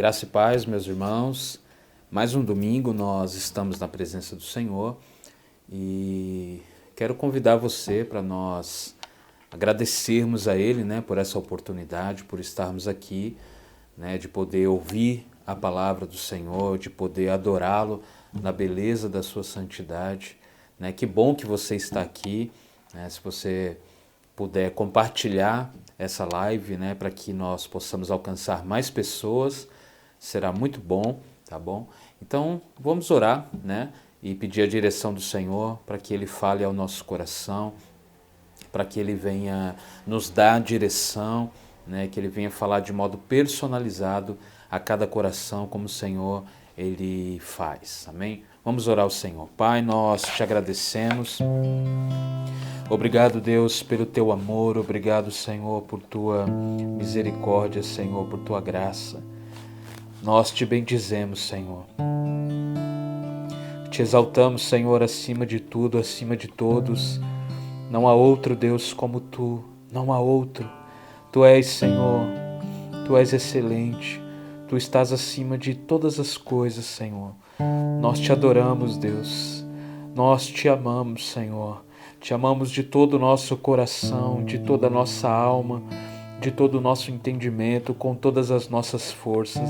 Graça e paz, meus irmãos. Mais um domingo nós estamos na presença do Senhor e quero convidar você para nós agradecermos a Ele, por essa oportunidade, por estarmos aqui, de poder ouvir a palavra do Senhor, de poder adorá-lo na beleza da sua santidade. Que bom que você está aqui, se você puder compartilhar essa live, para que nós possamos alcançar mais pessoas, será muito bom, tá bom? Então, vamos orar, e pedir a direção do Senhor para que Ele fale ao nosso coração, para que Ele venha nos dar direção, que Ele venha falar de modo personalizado a cada coração, como o Senhor, Ele faz, amém? Vamos orar ao Senhor. Pai, nós te agradecemos. Obrigado, Deus, pelo teu amor. Obrigado, Senhor, por tua misericórdia, Senhor, por tua graça. Nós te bendizemos, Senhor. Te exaltamos, Senhor, acima de tudo, acima de todos. Não há outro Deus como tu, não há outro. Tu és, Senhor, tu és excelente. Tu estás acima de todas as coisas, Senhor. Nós te adoramos, Deus. Nós te amamos, Senhor. Te amamos de todo o nosso coração, de toda a nossa alma, de todo o nosso entendimento, com todas as nossas forças.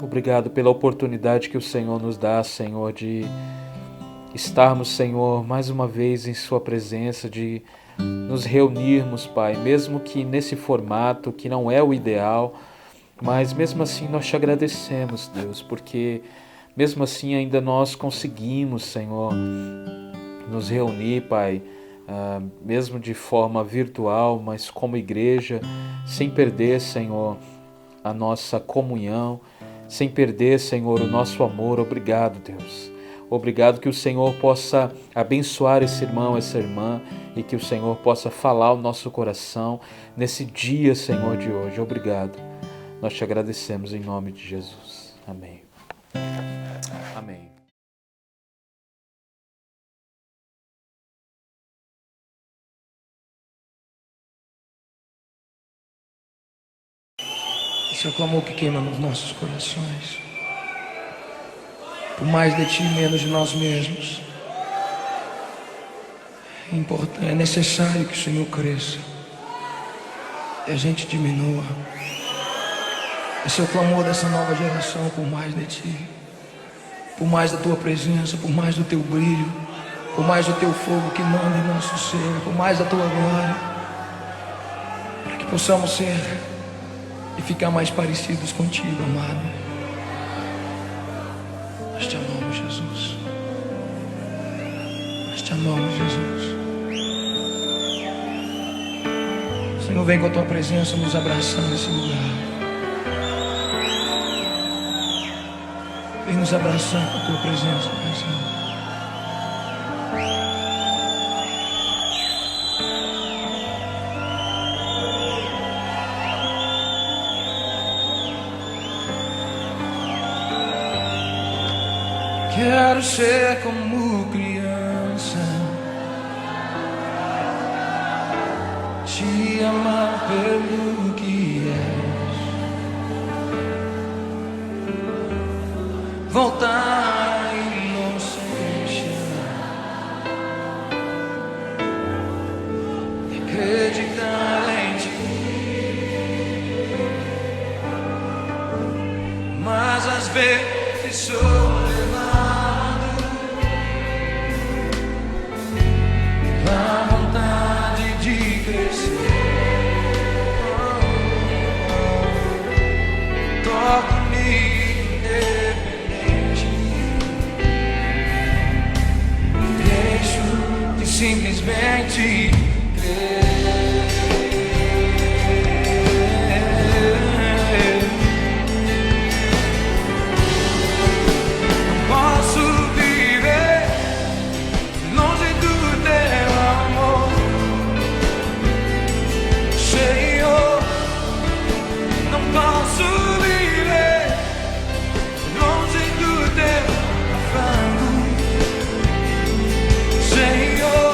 Obrigado pela oportunidade que o Senhor nos dá, Senhor, de estarmos, Senhor, mais uma vez em Sua presença, de nos reunirmos, Pai, mesmo que nesse formato que não é o ideal, mas mesmo assim nós te agradecemos, Deus, porque mesmo assim ainda nós conseguimos, Senhor, nos reunir, Pai, mesmo de forma virtual, mas como igreja, sem perder, Senhor, a nossa comunhão, sem perder, Senhor, o nosso amor. Obrigado, Deus. Obrigado que o Senhor possa abençoar esse irmão, essa irmã, e que o Senhor possa falar ao nosso coração nesse dia, Senhor, de hoje. Obrigado. Nós te agradecemos em nome de Jesus. Amém. Amém. Esse é o clamor que queima nos nossos corações. Por mais de ti, menos de nós mesmos. É necessário que o Senhor cresça e a gente diminua. Esse é o clamor dessa nova geração, por mais de ti, por mais da tua presença, por mais do teu brilho, por mais do teu fogo que manda em nosso ser, por mais da tua glória, para que possamos ser e ficar mais parecidos contigo, amado. Nós te amamos, Jesus. Nós te amamos, Jesus. Senhor, vem com a tua presença nos abraçando nesse lugar. Vem nos abraçar com a tua presença, Senhor. Quero ser como criança, te amar pelo que és, voltar à inocência, acreditar em ti, mas às vezes sou a vontade de crescer. Toco-me independente, deixo de simplesmente crer. Não posso viver longe do teu amor, Senhor. Não posso viver longe do teu afago, Senhor.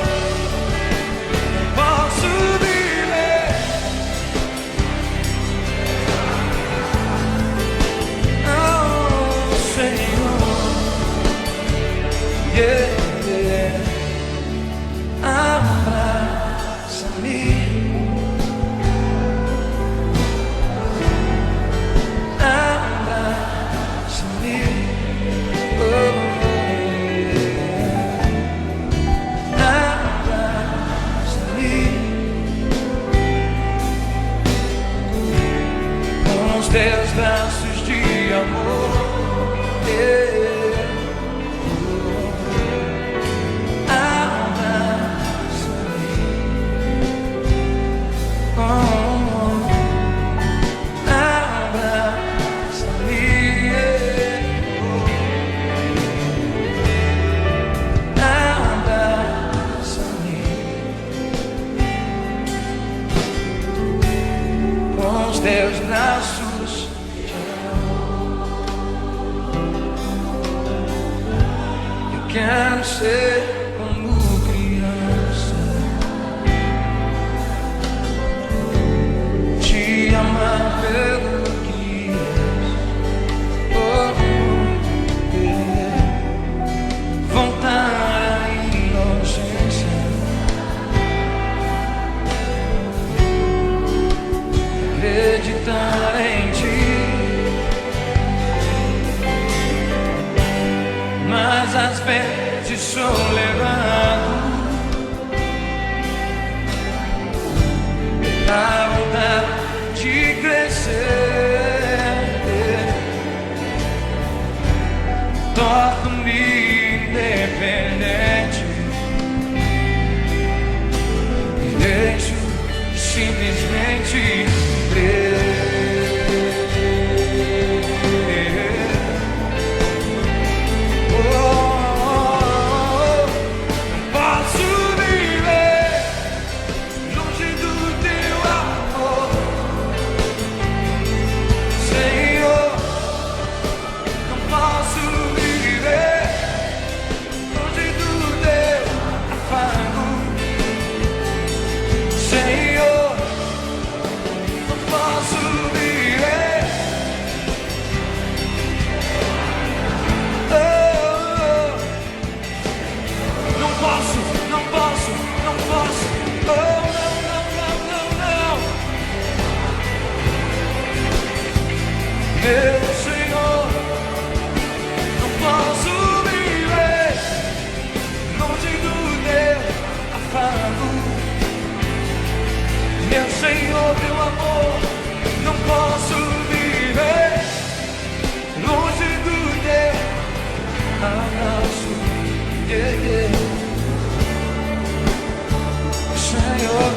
ser como criança, te amar pelo que és, voltar à inocência, acreditar em ti. Mas às vezes sou levado a vontade de crescer, torno-me independente e deixo simplesmente crer. Meu Senhor, não posso viver longe do teu afago. Meu Senhor, teu amor, não posso viver longe do teu abraço. Senhor,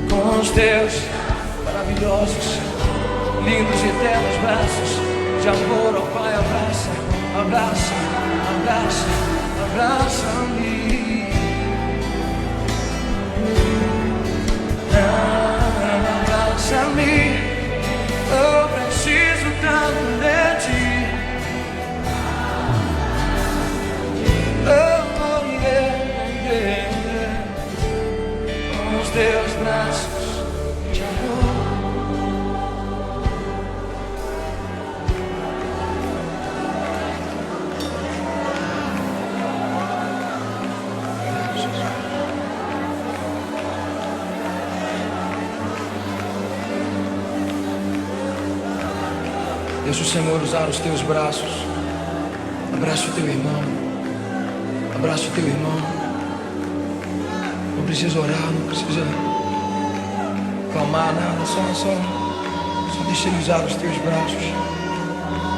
com os teus maravilhosos, lindos e eternos braços de amor, ó Pai, abraça, abraça, abraça, abraça-me. Abraça-me, eu preciso tanto de ti. Com os teus braços de amor. Deixa o Senhor usar os teus braços. Abraça o teu irmão. Abraça o teu irmão. Não precisa orar, não precisa clamar nada. Só deixa ele usar os teus braços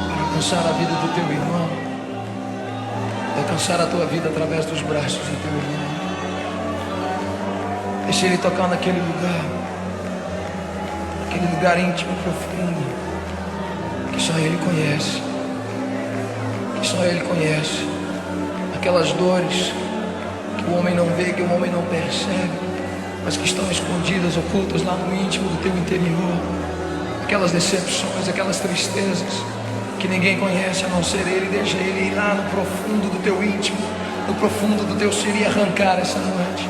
para alcançar a vida do teu irmão. Alcançar a tua vida através dos braços do teu irmão. Deixa ele tocar naquele lugar íntimo, profundo, que só Ele conhece, que só Ele conhece, aquelas dores que o homem não vê, que o homem não percebe, mas que estão escondidas, ocultas lá no íntimo do teu interior, aquelas decepções, aquelas tristezas que ninguém conhece a não ser Ele. Deixa Ele ir lá no profundo do teu íntimo, no profundo do teu ser, e arrancar essa noite,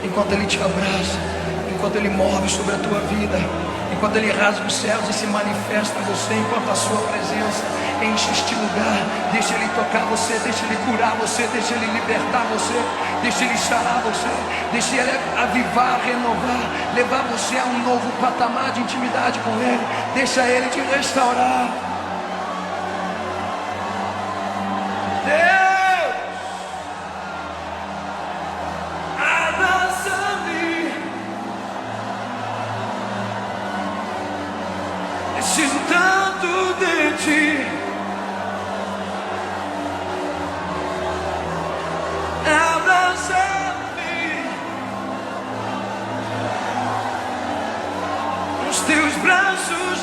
enquanto Ele te abraça, enquanto Ele move sobre a tua vida, enquanto Ele rasga os céus e se manifesta a você, enquanto a sua presença enche este lugar. Deixa Ele tocar você, deixa Ele curar você, deixa Ele libertar você, deixa Ele sarar você, deixa Ele avivar, renovar, levar você a um novo patamar de intimidade com Ele. Deixa Ele te restaurar. Deus, abraça-me. Preciso tanto de ti. Abraça-me. Os teus braços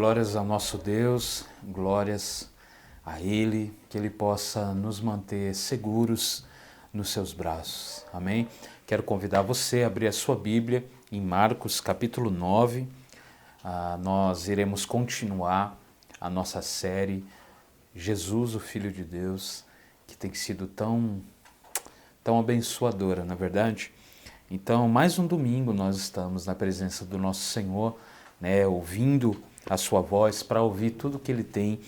glórias ao nosso Deus, glórias a Ele, que Ele possa nos manter seguros nos seus braços. Amém? Quero convidar você a abrir a sua Bíblia em Marcos capítulo 9. Nós iremos continuar a nossa série Jesus, o Filho de Deus, que tem sido tão abençoadora, na verdade. Então, mais um domingo nós estamos na presença do nosso Senhor, né, ouvindo a sua voz para ouvir tudo que Ele tem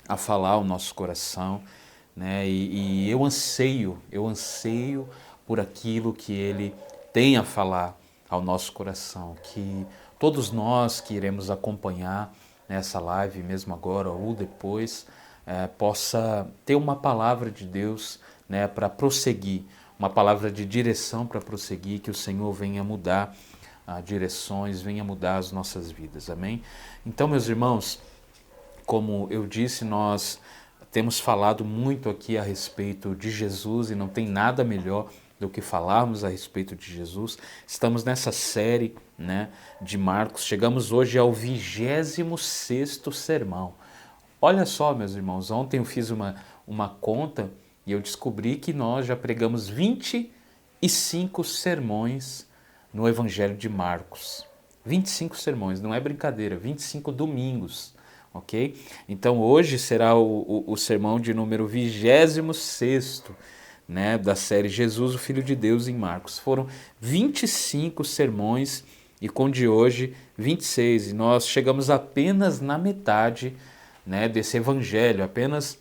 a falar ao nosso coração, né, e eu anseio por aquilo que Ele tem a falar ao nosso coração, que todos nós que iremos acompanhar nessa live, mesmo agora ou depois, possa ter uma palavra de Deus, né, para prosseguir, uma palavra de direção para prosseguir, que o Senhor venha mudar direções, venha mudar as nossas vidas, amém? Então, meus irmãos, como eu disse, nós temos falado muito aqui a respeito de Jesus e não tem nada melhor do que falarmos a respeito de Jesus. Estamos nessa série, né, de Marcos, chegamos hoje ao 26º sermão. Olha só, meus irmãos, ontem eu fiz uma conta e eu descobri que nós já pregamos 25 sermões no Evangelho de Marcos. 25 sermões, não é brincadeira, 25 domingos, ok? Então hoje será o sermão de número 26º, né, da série Jesus, o Filho de Deus, em Marcos. Foram 25 sermões e com o de hoje 26, e nós chegamos apenas na metade, né, desse evangelho, apenas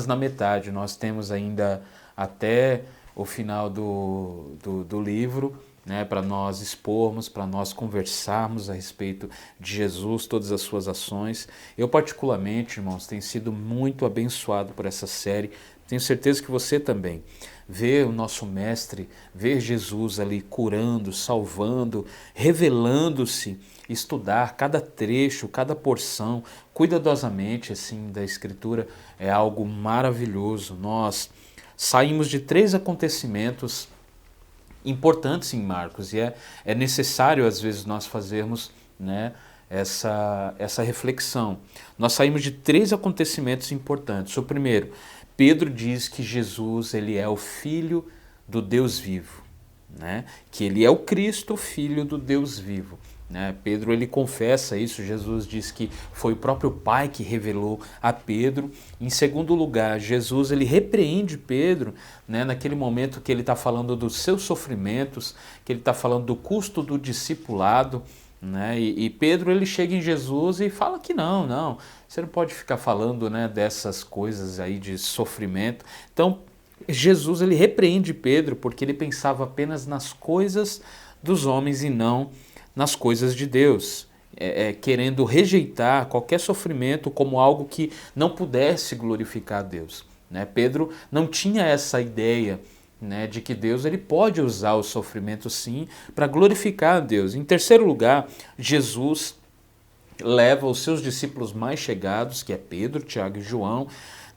na metade. Nós temos ainda até o final do livro, né, para nós expormos, para nós conversarmos a respeito de Jesus, todas as suas ações. Eu particularmente, irmãos, tenho sido muito abençoado por essa série. Tenho certeza que você também. Ver o nosso mestre, ver Jesus ali curando, salvando, revelando-se, estudar cada trecho, cada porção, cuidadosamente assim da Escritura, é algo maravilhoso. Nós saímos de 3 acontecimentos importantes em Marcos e é necessário às vezes nós fazermos, né, essa reflexão. Nós saímos de 3 acontecimentos importantes. O primeiro, Pedro diz que Jesus ele é o Filho do Deus vivo, né? Que ele é o Cristo, Filho do Deus vivo. Né? Pedro ele confessa isso, Jesus diz que foi o próprio Pai que revelou a Pedro. Em segundo lugar, Jesus ele repreende Pedro, né, naquele momento que ele está falando dos seus sofrimentos, que ele está falando do custo do discipulado, né? E Pedro ele chega em Jesus e fala que não, você não pode ficar falando, né, dessas coisas aí de sofrimento. Então Jesus ele repreende Pedro porque ele pensava apenas nas coisas dos homens e não nas coisas de Deus, querendo rejeitar qualquer sofrimento como algo que não pudesse glorificar a Deus, né? Pedro não tinha essa ideia, né, de que Deus ele pode usar o sofrimento sim para glorificar a Deus. Em terceiro lugar, Jesus leva os seus discípulos mais chegados, que é Pedro, Tiago e João,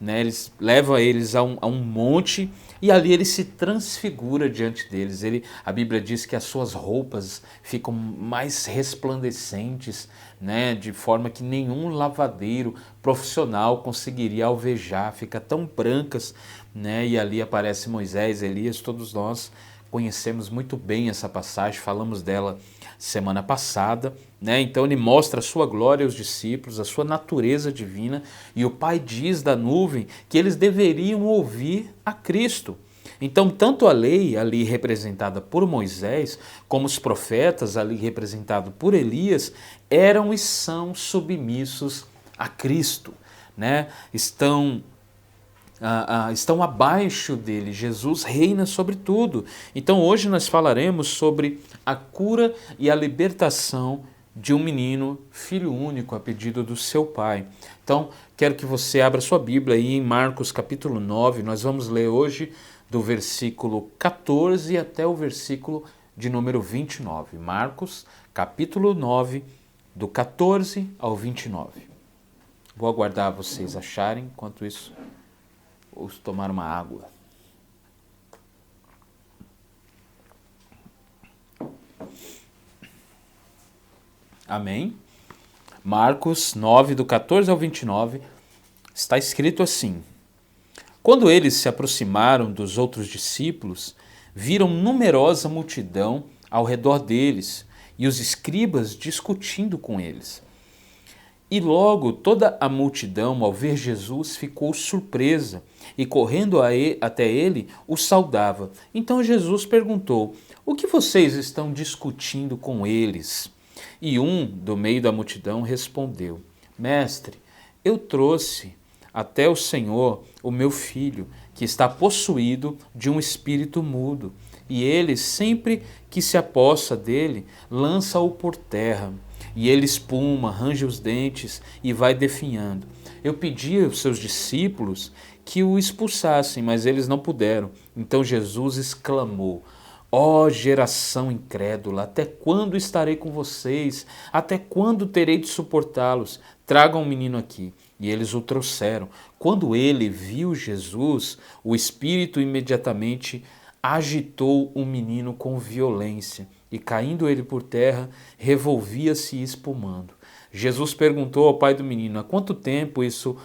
né, leva eles a um monte e ali ele se transfigura diante deles. A Bíblia diz que as suas roupas ficam mais resplandecentes, né, de forma que nenhum lavadeiro profissional conseguiria alvejar, fica tão brancas, né, e ali aparece Moisés, Elias, todos nós conhecemos muito bem essa passagem, falamos dela semana passada, né? Então ele mostra a sua glória aos discípulos, a sua natureza divina, e o Pai diz da nuvem que eles deveriam ouvir a Cristo. Então, tanto a lei ali representada por Moisés, como os profetas ali representados por Elias, eram e são submissos a Cristo, né? Estão abaixo dele. Jesus reina sobre tudo. Então hoje nós falaremos sobre a cura e a libertação de um menino, filho único, a pedido do seu pai. Então quero que você abra sua Bíblia aí em Marcos capítulo 9, nós vamos ler hoje do versículo 14 até o versículo de número 29. Marcos capítulo 9, do 14 ao 29. Vou aguardar vocês acharem, enquanto isso ou tomar uma água. Amém? Marcos 9, do 14 ao 29, está escrito assim: Quando eles se aproximaram dos outros discípulos, viram numerosa multidão ao redor deles e os escribas discutindo com eles. E logo toda a multidão, ao ver Jesus, ficou surpresa e, correndo até ele, o saudava. Então Jesus perguntou: O que vocês estão discutindo com eles? E um do meio da multidão respondeu: Mestre, eu trouxe até o Senhor o meu filho, que está possuído de um espírito mudo, e ele, sempre que se apossa dele, lança-o por terra. E ele espuma, range os dentes e vai definhando. Eu pedi aos seus discípulos que o expulsassem, mas eles não puderam. Então Jesus exclamou: Ó geração incrédula, até quando estarei com vocês? Até quando terei de suportá-los? Tragam o menino aqui. E eles o trouxeram. Quando ele viu Jesus, o espírito imediatamente agitou o menino com violência, e caindo ele por terra, revolvia-se espumando. Jesus perguntou ao pai do menino: há quanto tempo isso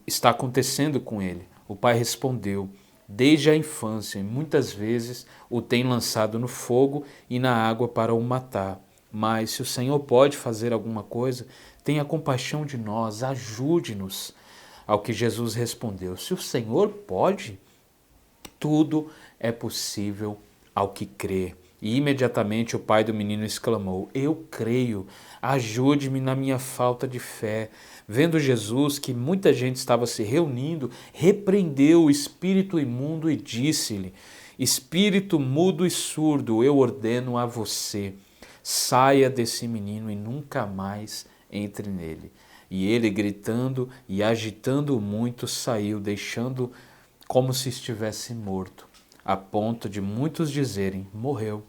está acontecendo com ele? O pai respondeu: desde a infância, e muitas vezes o tem lançado no fogo e na água para o matar. Mas se o Senhor pode fazer alguma coisa, tenha compaixão de nós, ajude-nos. Ao que Jesus respondeu: se o Senhor pode, tudo é possível ao que crê. E imediatamente o pai do menino exclamou: eu creio, ajude-me na minha falta de fé. Vendo Jesus que muita gente estava se reunindo, repreendeu o espírito imundo e disse-lhe: espírito mudo e surdo, eu ordeno a você, saia desse menino e nunca mais entre nele. E ele, gritando e agitando muito, saiu, deixando como se estivesse morto, a ponto de muitos dizerem: morreu.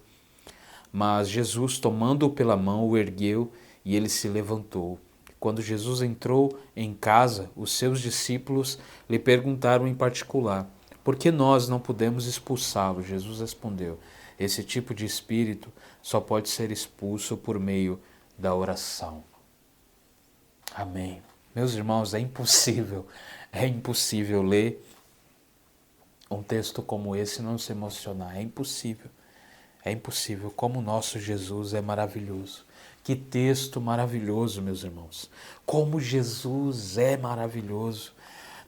Mas Jesus, tomando-o pela mão, o ergueu e ele se levantou. Quando Jesus entrou em casa, os seus discípulos lhe perguntaram em particular: por que nós não podemos expulsá-lo? Jesus respondeu: esse tipo de espírito só pode ser expulso por meio da oração. Amém. Meus irmãos, é impossível ler um texto como esse e não se emocionar. É impossível. É impossível. Como o nosso Jesus é maravilhoso. Que texto maravilhoso, meus irmãos. Como Jesus é maravilhoso.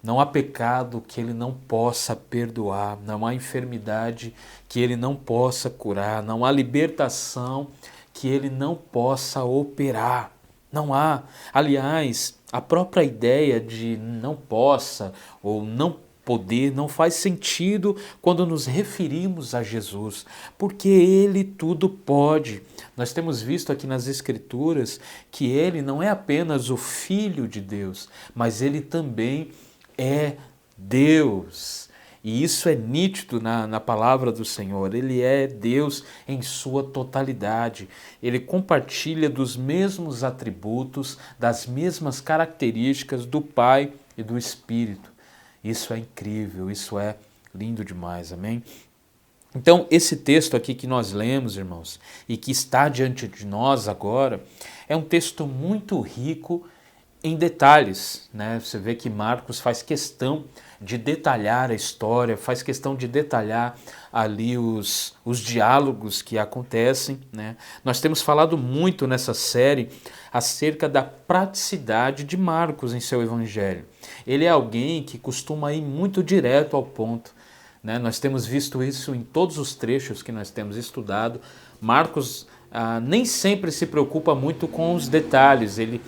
Não há pecado que ele não possa perdoar, não há enfermidade que ele não possa curar, não há libertação que ele não possa operar. Não há. Aliás, a própria ideia de não possa ou não poder não faz sentido quando nos referimos a Jesus, porque ele tudo pode. Nós temos visto aqui nas Escrituras que ele não é apenas o Filho de Deus, mas ele também é Deus. E isso é nítido na palavra do Senhor. Ele é Deus em sua totalidade. Ele compartilha dos mesmos atributos, das mesmas características do Pai e do Espírito. Isso é incrível, isso é lindo demais, amém? Então, esse texto aqui que nós lemos, irmãos, e que está diante de nós agora, é um texto muito rico em detalhes, né? Você vê que Marcos faz questão de detalhar a história, faz questão de detalhar ali os diálogos que acontecem, né? Nós temos falado muito nessa série acerca da praticidade de Marcos em seu evangelho. Ele é alguém que costuma ir muito direto ao ponto, né? Nós temos visto isso em todos os trechos que nós temos estudado. Marcos nem sempre se preocupa muito com os detalhes, ele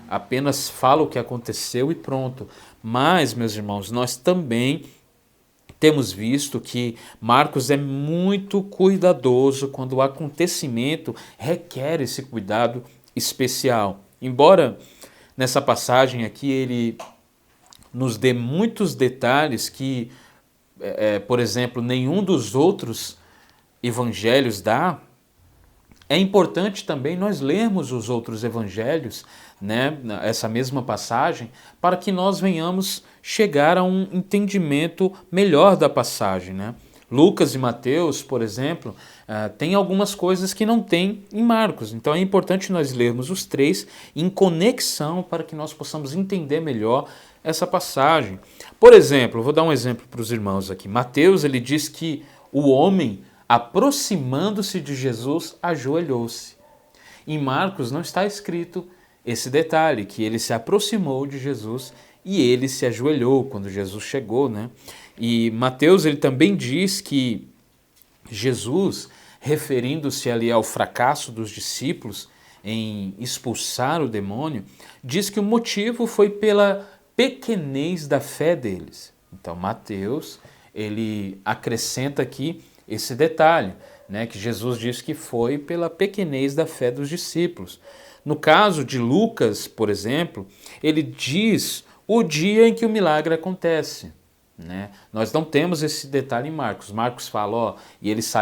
apenas fala o que aconteceu e pronto. Mas, meus irmãos, nós também temos visto que Marcos é muito cuidadoso quando o acontecimento requer esse cuidado especial. Embora nessa passagem aqui ele nos dê muitos detalhes que, por exemplo, nenhum dos outros evangelhos dá, é importante também nós lermos os outros evangelhos, né, essa mesma passagem, para que nós venhamos chegar a um entendimento melhor da passagem, né? Lucas e Mateus, por exemplo, tem algumas coisas que não tem em Marcos. Então é importante nós lermos os três em conexão para que nós possamos entender melhor essa passagem. Por exemplo, vou dar um exemplo para os irmãos aqui. Mateus, ele diz que o homem, aproximando-se de Jesus, ajoelhou-se. Em Marcos não está escrito esse detalhe, que ele se aproximou de Jesus e ele se ajoelhou quando Jesus chegou, né? E Mateus, ele também diz que Jesus, referindo-se ali ao fracasso dos discípulos em expulsar o demônio, diz que o motivo foi pela pequenez da fé deles. Então Mateus, ele acrescenta aqui esse detalhe, né, que Jesus diz que foi pela pequenez da fé dos discípulos. No caso de Lucas, por exemplo, ele diz o dia em que o milagre acontece, né? Nós não temos esse detalhe em Marcos. Marcos fala, ó, e eles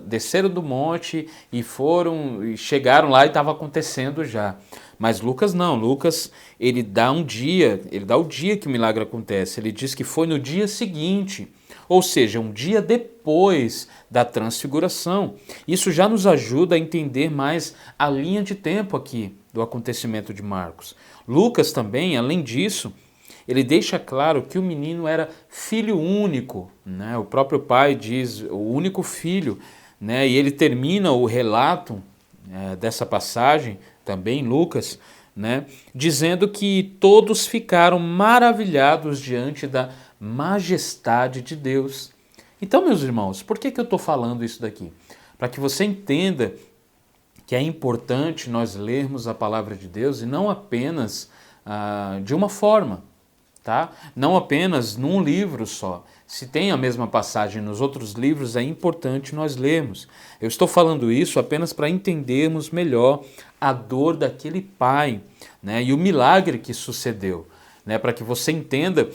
desceram do monte e chegaram lá e estava acontecendo já. Mas Lucas não, Lucas ele dá o dia que o milagre acontece. Ele diz que foi no dia seguinte, ou seja, um dia depois da transfiguração. Isso já nos ajuda a entender mais a linha de tempo aqui do acontecimento de Marcos. Lucas também, além disso, ele deixa claro que o menino era filho único, né? O próprio pai diz o único filho, né? E ele termina o relato dessa passagem, também Lucas, né? Dizendo que todos ficaram maravilhados diante da majestade de Deus. Então, meus irmãos, por que eu estou falando isso daqui? Para que você entenda que é importante nós lermos a palavra de Deus e não apenas de uma forma, tá? Não apenas num livro só. Se tem a mesma passagem nos outros livros, é importante nós lermos. Eu estou falando isso apenas para entendermos melhor a dor daquele pai, né? E o milagre que sucedeu, né? Para que você entenda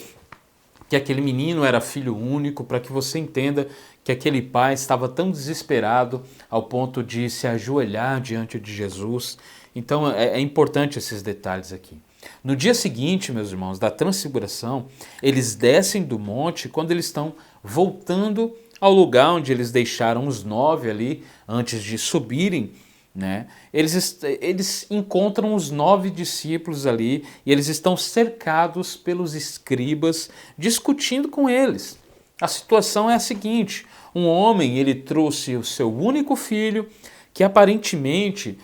que aquele menino era filho único, para que você entenda que aquele pai estava tão desesperado ao ponto de se ajoelhar diante de Jesus. Então é importante esses detalhes aqui. No dia seguinte, meus irmãos, da transfiguração, eles descem do monte quando eles estão voltando ao lugar onde eles deixaram os 9 ali, antes de subirem, né? Eles encontram os 9 discípulos ali e eles estão cercados pelos escribas, discutindo com eles. A situação é a seguinte: um homem, ele trouxe o seu único filho, que aparentemente,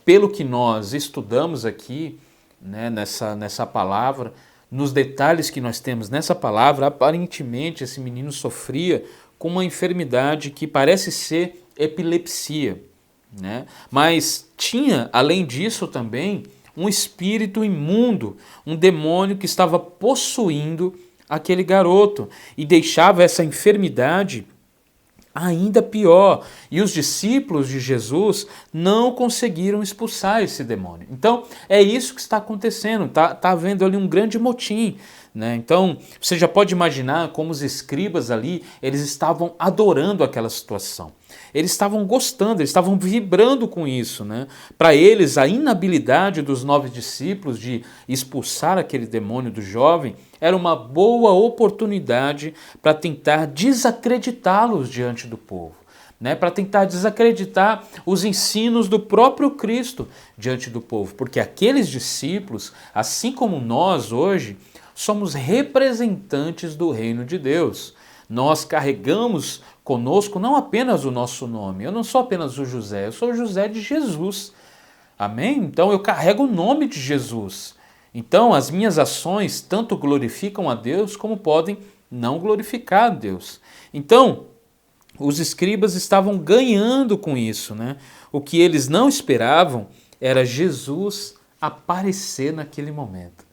pelo que nós estudamos aqui, né, nessa palavra, nos detalhes que nós temos nessa palavra, aparentemente esse menino sofria com uma enfermidade que parece ser epilepsia, né? Mas tinha, além disso também, um espírito imundo, um demônio que estava possuindo aquele garoto e deixava essa enfermidade ainda pior. E os discípulos de Jesus não conseguiram expulsar esse demônio. Então, é isso que está acontecendo. Está havendo ali um grande motim, né? Então, você já pode imaginar como os escribas ali, eles estavam adorando aquela situação. Eles estavam gostando, eles estavam vibrando com isso, né? Para eles, a inabilidade dos 9 discípulos de expulsar aquele demônio do jovem era uma boa oportunidade para tentar desacreditá-los diante do povo, né? Para tentar desacreditar os ensinos do próprio Cristo diante do povo, porque aqueles discípulos, assim como nós hoje, somos representantes do reino de Deus. Nós carregamos conosco não apenas o nosso nome. Eu não sou apenas o José, eu sou o José de Jesus. Amém? Então eu carrego o nome de Jesus. Então as minhas ações tanto glorificam a Deus como podem não glorificar a Deus. Então os escribas estavam ganhando com isso, né? O que eles não esperavam era Jesus aparecer naquele momento.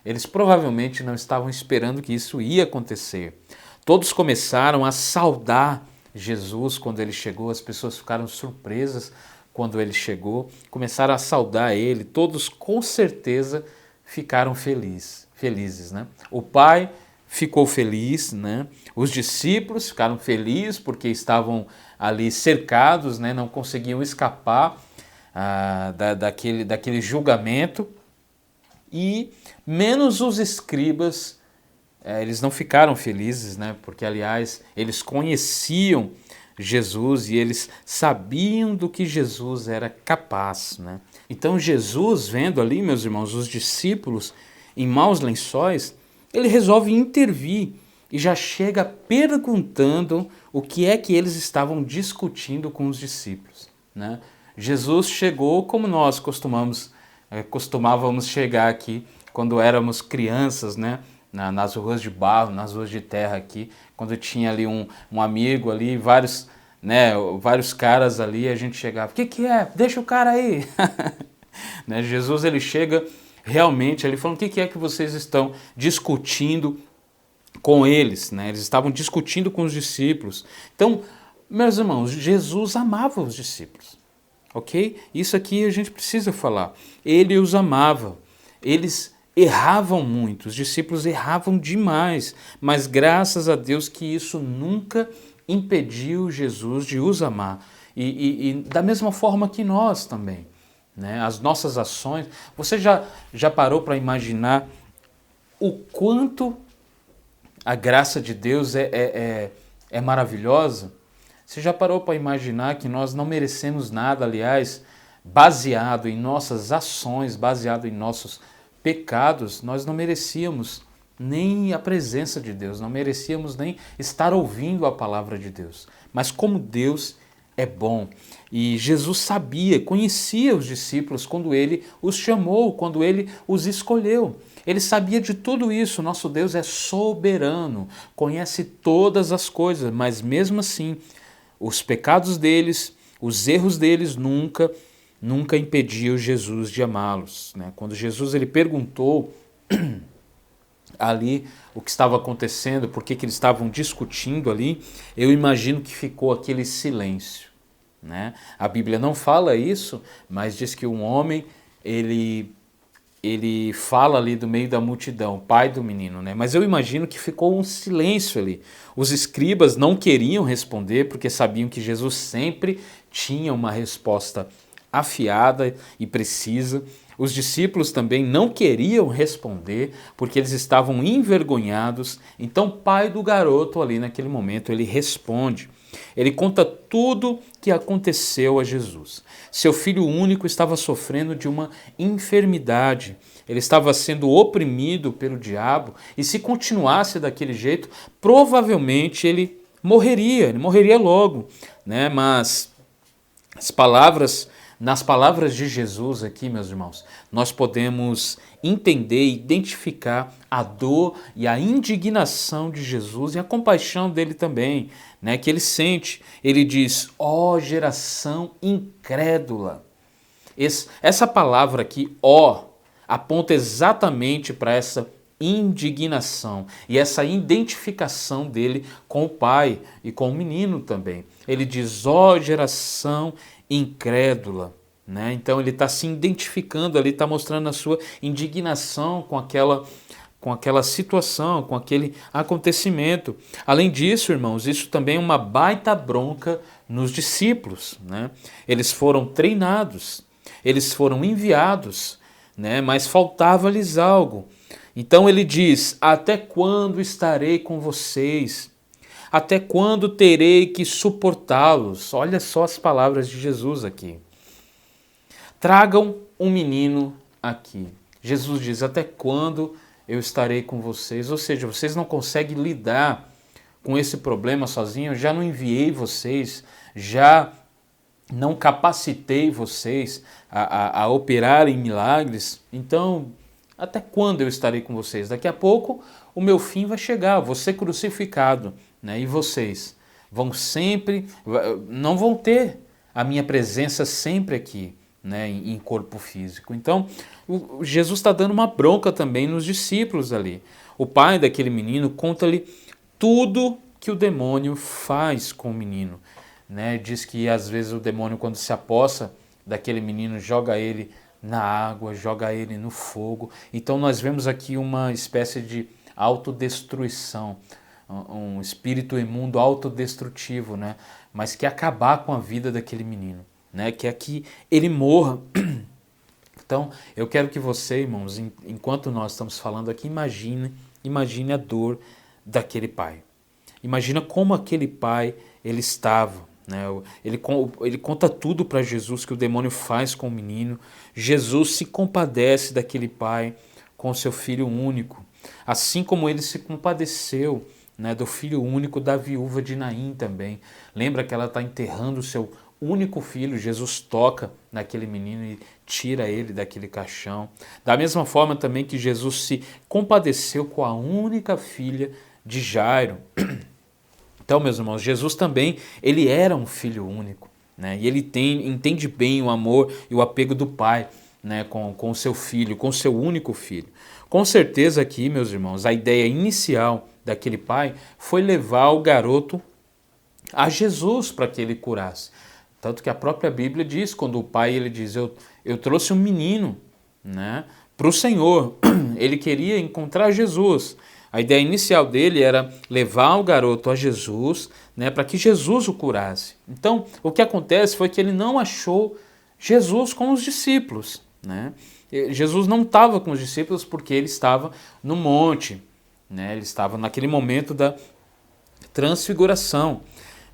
Eles provavelmente não estavam esperando que isso ia acontecer. Todos começaram a saudar Jesus quando ele chegou, as pessoas ficaram surpresas quando ele chegou, começaram a saudar ele, todos com certeza ficaram felizes, né? O pai ficou feliz, né? Os discípulos ficaram felizes porque estavam ali cercados, né? Não conseguiam escapar daquele julgamento, e menos os escribas eles não ficaram felizes, né? Porque, aliás, eles conheciam Jesus e eles sabiam do que Jesus era capaz, né? Então Jesus, vendo ali, meus irmãos, os discípulos em maus lençóis, ele resolve intervir e já chega perguntando o que é que eles estavam discutindo com os discípulos, né? Jesus chegou como nós costumávamos chegar aqui quando éramos crianças, né? Nas ruas de barro, nas ruas de terra aqui, quando tinha ali um amigo ali, vários caras ali, a gente chegava, o que é? Deixa o cara aí. Né? Jesus, ele chega realmente, ele falando, o que é que vocês estão discutindo com eles? Né? Eles estavam discutindo com os discípulos. Então, meus irmãos, Jesus amava os discípulos, ok? Isso aqui a gente precisa falar. Ele os amava, eles erravam muito, os discípulos erravam demais, mas graças a Deus que isso nunca impediu Jesus de os amar. E da mesma forma que nós também, né? As nossas ações, você já parou para imaginar o quanto a graça de Deus é maravilhosa? Você já parou para imaginar que nós não merecemos nada, aliás, baseado em nossas ações, baseado em nossos pecados, nós não merecíamos nem a presença de Deus, não merecíamos nem estar ouvindo a palavra de Deus. Mas como Deus é bom, e Jesus sabia, conhecia os discípulos quando ele os chamou, quando ele os escolheu. Ele sabia de tudo isso. Nosso Deus é soberano, conhece todas as coisas, mas mesmo assim, os pecados deles, os erros deles nunca impediu Jesus de amá-los, né? Quando Jesus ele perguntou ali o que estava acontecendo, por que eles estavam discutindo ali, eu imagino que ficou aquele silêncio, né? A Bíblia não fala isso, mas diz que um homem, ele fala ali do meio da multidão, pai do menino, né? Mas eu imagino que ficou um silêncio ali. Os escribas não queriam responder porque sabiam que Jesus sempre tinha uma resposta afiada e precisa. Os discípulos também não queriam responder porque eles estavam envergonhados. Então o pai do garoto ali naquele momento, ele responde. Ele conta tudo que aconteceu a Jesus. Seu filho único estava sofrendo de uma enfermidade. Ele estava sendo oprimido pelo diabo e se continuasse daquele jeito, provavelmente ele morreria logo, né? Mas nas palavras de Jesus aqui, meus irmãos, nós podemos entender e identificar a dor e a indignação de Jesus e a compaixão dele também, né, que ele sente. Ele diz, ó geração incrédula. Essa palavra aqui, ó, aponta exatamente para essa indignação e essa identificação dele com o pai e com o menino também. Ele diz, ó geração incrédula, né? Então ele está se identificando ali, está mostrando a sua indignação com aquela situação, com aquele acontecimento. Além disso, irmãos, isso também é uma baita bronca nos discípulos, né? Eles foram treinados, eles foram enviados, né? Mas faltava-lhes algo. Então ele diz, até quando estarei com vocês? Até quando terei que suportá-los? Olha só as palavras de Jesus aqui. Tragam um menino aqui. Jesus diz, até quando eu estarei com vocês? Ou seja, vocês não conseguem lidar com esse problema sozinhos. Eu já não enviei vocês, já não capacitei vocês a operarem milagres. Então, até quando eu estarei com vocês? Daqui a pouco o meu fim vai chegar, vou ser crucificado, né? E vocês não vão ter a minha presença sempre aqui, né? Em corpo físico. Então, Jesus está dando uma bronca também nos discípulos ali. O pai daquele menino conta-lhe tudo que o demônio faz com o menino, né? Diz que às vezes o demônio, quando se apossa daquele menino, joga ele na água, joga ele no fogo. Então nós vemos aqui uma espécie de autodestruição, um espírito imundo autodestrutivo, né? Mas que acabar com a vida daquele menino, né? Que é que ele morra. Então eu quero que você, irmãos, enquanto nós estamos falando aqui, imagine a dor daquele pai. Imagina como aquele pai ele estava. Né? Ele conta tudo para Jesus que o demônio faz com o menino. Jesus se compadece daquele pai com seu filho único. Assim como ele se compadeceu, né, do filho único da viúva de Naim também. Lembra que ela está enterrando o seu único filho, Jesus toca naquele menino e tira ele daquele caixão. Da mesma forma também que Jesus se compadeceu com a única filha de Jairo. Então, meus irmãos, Jesus também, ele era um filho único, né? E ele entende bem o amor e o apego do pai, né, com o seu filho, com o seu único filho. Com certeza aqui, meus irmãos, a ideia inicial daquele pai foi levar o garoto a Jesus para que ele curasse. Tanto que a própria Bíblia diz, quando o pai ele diz, eu trouxe um menino, né, para o Senhor. Ele queria encontrar Jesus. A ideia inicial dele era levar o garoto a Jesus, né, para que Jesus o curasse. Então, o que acontece foi que ele não achou Jesus com os discípulos. Né? Jesus não estava com os discípulos porque ele estava no monte. Né? Ele estava naquele momento da transfiguração.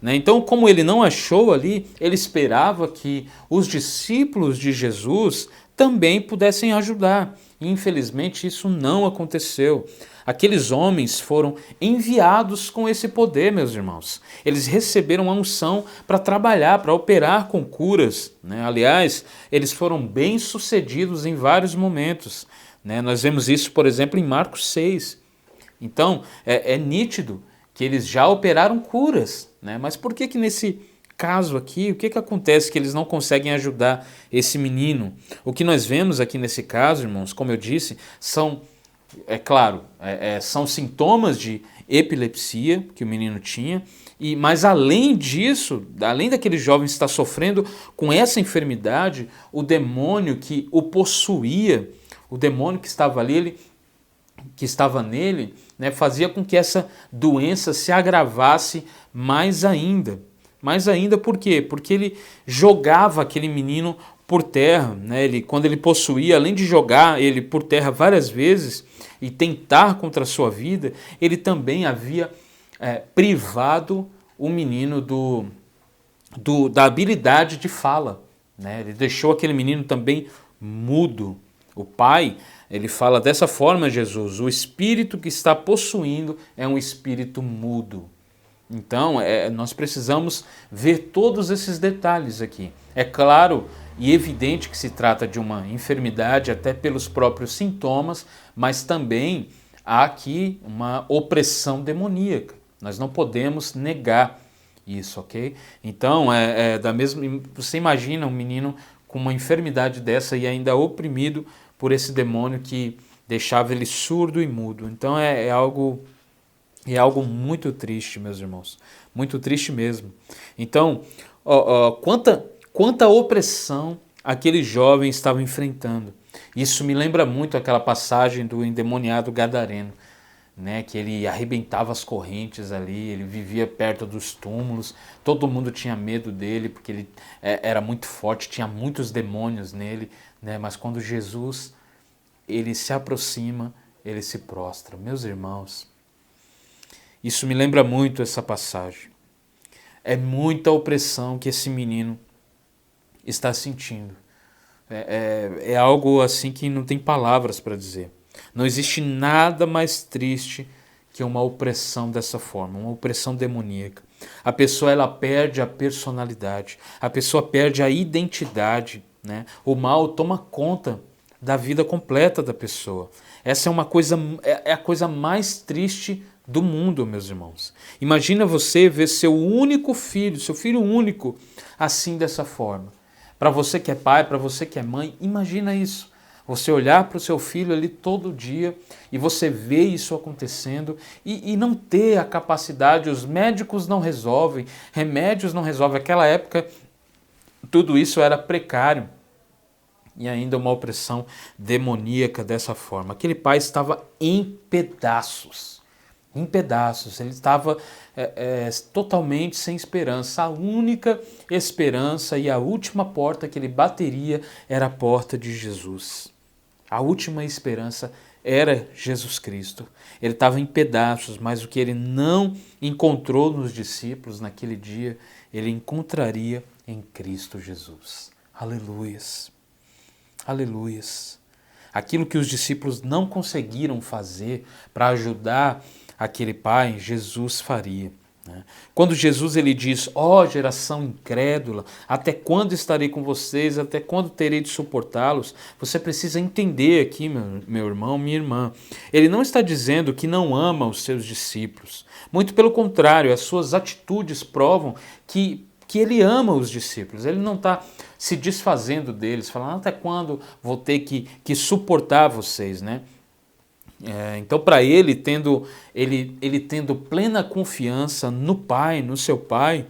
Né? Então, como ele não achou ali, ele esperava que os discípulos de Jesus também pudessem ajudar. E, infelizmente, isso não aconteceu. Aqueles homens foram enviados com esse poder, meus irmãos. Eles receberam a unção para trabalhar, para operar com curas. Né? Aliás, eles foram bem-sucedidos em vários momentos. Né? Nós vemos isso, por exemplo, em Marcos 6. Então, é nítido que eles já operaram curas. Né? Mas por que nesse caso aqui, o que acontece que eles não conseguem ajudar esse menino? O que nós vemos aqui nesse caso, irmãos, como eu disse, são sintomas de epilepsia que o menino tinha, mas além disso, além daquele jovem estar sofrendo com essa enfermidade, o demônio que o possuía, o demônio que estava ali, que estava nele, né, fazia com que essa doença se agravasse mais ainda. Mais ainda por quê? Porque ele jogava aquele menino por terra. Né? Quando ele possuía, além de jogar ele por terra várias vezes e tentar contra a sua vida, ele também havia privado o menino da habilidade de fala. Né? Ele deixou aquele menino também mudo. O pai, ele fala dessa forma, Jesus, o espírito que está possuindo é um espírito mudo. Então, nós precisamos ver todos esses detalhes aqui. É claro e evidente que se trata de uma enfermidade, até pelos próprios sintomas, mas também há aqui uma opressão demoníaca. Nós não podemos negar isso, ok? Então, você imagina um menino com uma enfermidade dessa e ainda oprimido por esse demônio que deixava ele surdo e mudo. Então, é algo muito triste, meus irmãos. Muito triste mesmo. Então, quanta opressão aquele jovem estava enfrentando. Isso me lembra muito aquela passagem do endemoniado gadareno, né, que ele arrebentava as correntes ali, ele vivia perto dos túmulos, todo mundo tinha medo dele, porque ele era muito forte, tinha muitos demônios nele, né, mas quando Jesus ele se aproxima, ele se prostra. Meus irmãos, isso me lembra muito essa passagem. É muita opressão que esse menino está sentindo. É algo assim que não tem palavras para dizer. Não existe nada mais triste que uma opressão dessa forma, uma opressão demoníaca. A pessoa ela perde a personalidade, a pessoa perde a identidade, né? O mal toma conta da vida completa da pessoa. Essa é a coisa mais triste do mundo, meus irmãos. Imagina você ver seu único filho, seu filho único, assim dessa forma. Para você que é pai, para você que é mãe, imagina isso. Você olhar para o seu filho ali todo dia e você ver isso acontecendo e não ter a capacidade, os médicos não resolvem, remédios não resolvem. Naquela época, tudo isso era precário. E ainda uma opressão demoníaca dessa forma. Aquele pai estava em pedaços. Em pedaços. Ele estava totalmente sem esperança. A única esperança e a última porta que ele bateria era a porta de Jesus. A última esperança era Jesus Cristo. Ele estava em pedaços, mas o que ele não encontrou nos discípulos naquele dia, ele encontraria em Cristo Jesus. Aleluias. Aleluias. Aquilo que os discípulos não conseguiram fazer para ajudar aquele pai, Jesus faria. Quando Jesus ele diz, ó geração incrédula, até quando estarei com vocês, até quando terei de suportá-los? Você precisa entender aqui, meu irmão, minha irmã. Ele não está dizendo que não ama os seus discípulos. Muito pelo contrário, as suas atitudes provam que ele ama os discípulos. Ele não está se desfazendo deles, falando até quando vou ter que suportar vocês, né? Então, para ele tendo plena confiança no Pai, no seu Pai,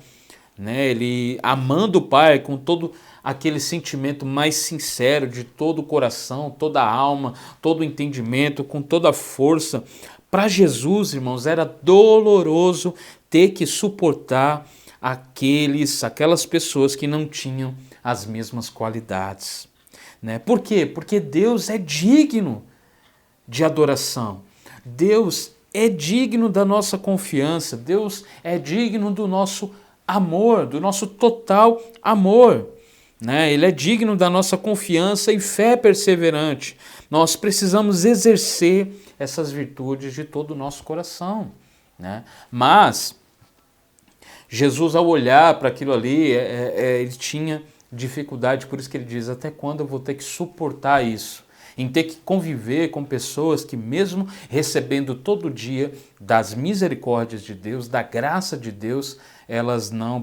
né, ele amando o Pai com todo aquele sentimento mais sincero de todo o coração, toda a alma, todo o entendimento, com toda a força. Para Jesus, irmãos, era doloroso ter que suportar aquelas pessoas que não tinham as mesmas qualidades. Né? Por quê? Porque Deus é digno de adoração. Deus é digno da nossa confiança. Deus é digno do nosso amor, do nosso total amor. Né? Ele é digno da nossa confiança e fé perseverante. Nós precisamos exercer essas virtudes de todo o nosso coração. Né? Mas Jesus, ao olhar para aquilo ali, ele tinha dificuldade, por isso que ele diz, até quando eu vou ter que suportar isso? Em ter que conviver com pessoas que mesmo recebendo todo dia das misericórdias de Deus, da graça de Deus, elas não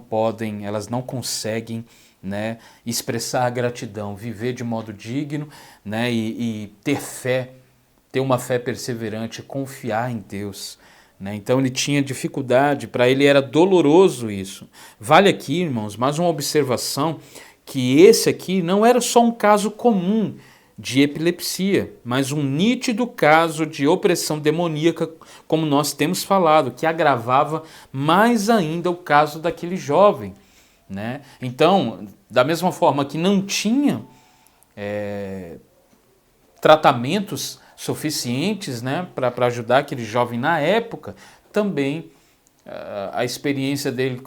conseguem, né, expressar a gratidão, viver de modo digno, né, e ter fé, ter uma fé perseverante, confiar em Deus. Né? Então ele tinha dificuldade, para ele era doloroso isso. Vale aqui, irmãos, mais uma observação, que esse aqui não era só um caso comum de epilepsia, mas um nítido caso de opressão demoníaca, como nós temos falado, que agravava mais ainda o caso daquele jovem. Né? Então, da mesma forma que não tinha tratamentos suficientes, né, para ajudar aquele jovem na época, também a experiência dele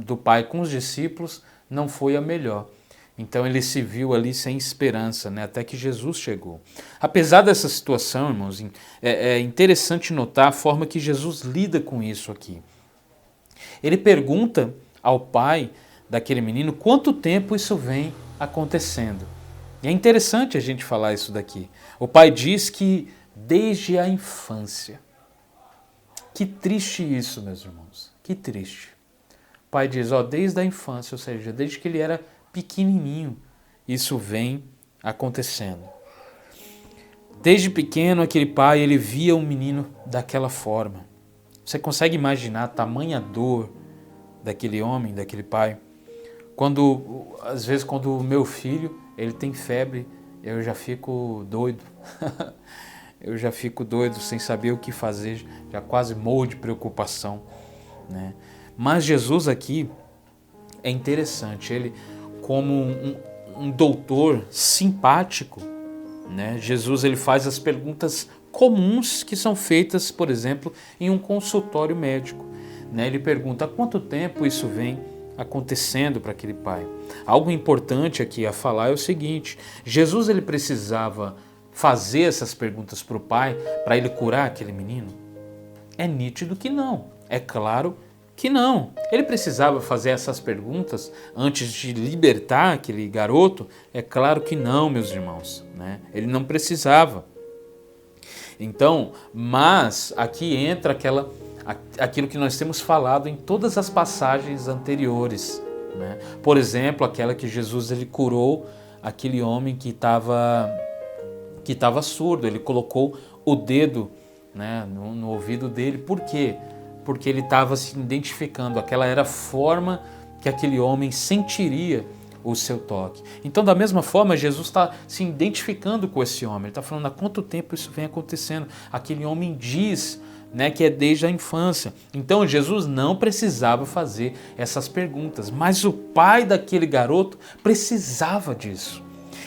do pai com os discípulos não foi a melhor. Então ele se viu ali sem esperança, né, até que Jesus chegou. Apesar dessa situação, irmãos, é interessante notar a forma que Jesus lida com isso aqui. Ele pergunta ao pai daquele menino quanto tempo isso vem acontecendo. E é interessante a gente falar isso daqui. O pai diz que desde a infância. Que triste isso, meus irmãos. Que triste. O pai diz, desde a infância, ou seja, desde que ele era pequenininho, isso vem acontecendo. Desde pequeno, aquele pai, ele via um menino daquela forma. Você consegue imaginar a tamanha dor daquele homem, daquele pai? Às vezes, quando o meu filho, ele tem febre, eu já fico doido. Eu já fico doido, sem saber o que fazer, já quase morro de preocupação. Né? Mas Jesus aqui é interessante, ele como um doutor simpático, né? Jesus ele faz as perguntas comuns que são feitas, por exemplo, em um consultório médico. Né? Ele pergunta há quanto tempo isso vem acontecendo para aquele pai. Algo importante aqui a falar é o seguinte, Jesus ele precisava fazer essas perguntas para o pai para ele curar aquele menino? É nítido que não, é claro que não. Ele precisava fazer essas perguntas antes de libertar aquele garoto? É claro que não, meus irmãos. Né? Ele não precisava. Então, mas aqui entra aquilo que nós temos falado em todas as passagens anteriores. Né? Por exemplo, aquela que Jesus ele curou aquele homem que estava surdo. Ele colocou o dedo, né, no ouvido dele. Por quê? Porque ele estava se identificando, aquela era a forma que aquele homem sentiria o seu toque. Então, da mesma forma, Jesus está se identificando com esse homem, ele está falando há quanto tempo isso vem acontecendo. Aquele homem diz, né, que é desde a infância. Então, Jesus não precisava fazer essas perguntas, mas o pai daquele garoto precisava disso.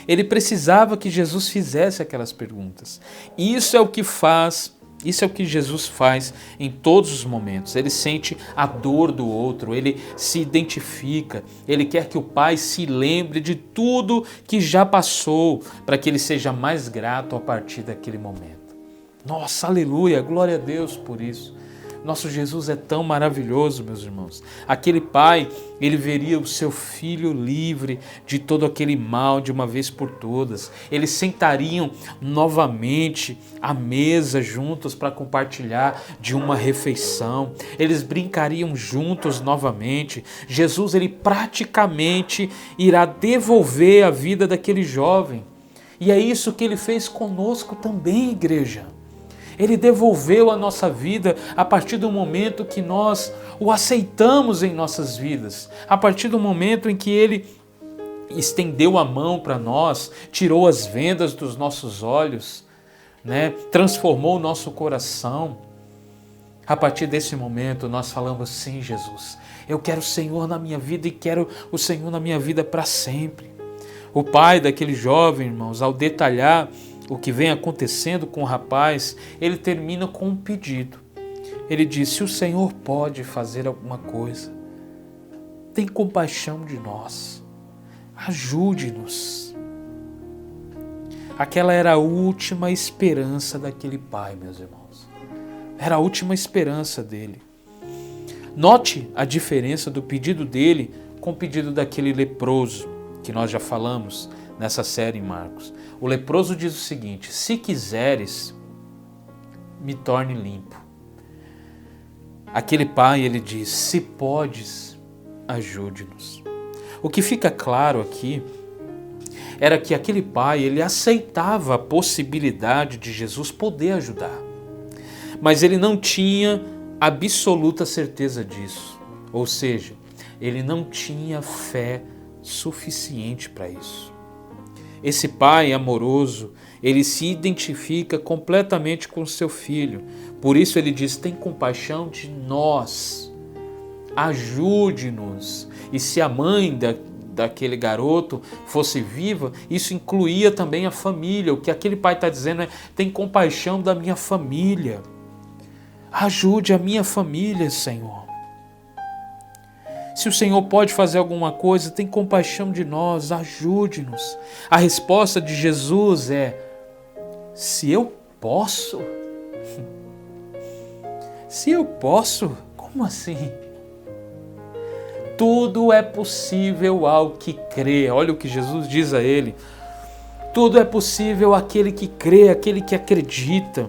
Ele precisava que Jesus fizesse aquelas perguntas. Isso é o que Jesus faz em todos os momentos. Ele sente a dor do outro, ele se identifica, ele quer que o Pai se lembre de tudo que já passou, para que ele seja mais grato a partir daquele momento. Nossa, aleluia, glória a Deus por isso. Nosso Jesus é tão maravilhoso, meus irmãos. Aquele pai, ele veria o seu filho livre de todo aquele mal de uma vez por todas. Eles sentariam novamente à mesa juntos para compartilhar de uma refeição. Eles brincariam juntos novamente. Jesus, ele praticamente irá devolver a vida daquele jovem. E é isso que ele fez conosco também, igreja. Ele devolveu a nossa vida a partir do momento que nós o aceitamos em nossas vidas. A partir do momento em que Ele estendeu a mão para nós, tirou as vendas dos nossos olhos, né? Transformou o nosso coração. A partir desse momento nós falamos, sim, Jesus, eu quero o Senhor na minha vida e quero o Senhor na minha vida para sempre. O pai daquele jovem, irmãos, ao detalhar o que vem acontecendo com o rapaz, ele termina com um pedido. Ele diz, se o Senhor pode fazer alguma coisa, tem compaixão de nós, ajude-nos. Aquela era a última esperança daquele pai, meus irmãos. Era a última esperança dele. Note a diferença do pedido dele com o pedido daquele leproso, que nós já falamos nessa série em Marcos. O leproso diz o seguinte, se quiseres, me torne limpo. Aquele pai, ele diz, se podes, ajude-nos. O que fica claro aqui era que aquele pai, ele aceitava a possibilidade de Jesus poder ajudar. Mas ele não tinha absoluta certeza disso. Ou seja, ele não tinha fé suficiente para isso. Esse pai amoroso, ele se identifica completamente com seu filho. Por isso ele diz, tem compaixão de nós, ajude-nos. E se a mãe daquele garoto fosse viva, isso incluía também a família. O que aquele pai está dizendo é, tem compaixão da minha família. Ajude a minha família, Senhor. Se o Senhor pode fazer alguma coisa, tem compaixão de nós, ajude-nos. A resposta de Jesus é, se eu posso? Se eu posso? Como assim? Tudo é possível ao que crê. Olha o que Jesus diz a ele. Tudo é possível àquele que crê, àquele que acredita.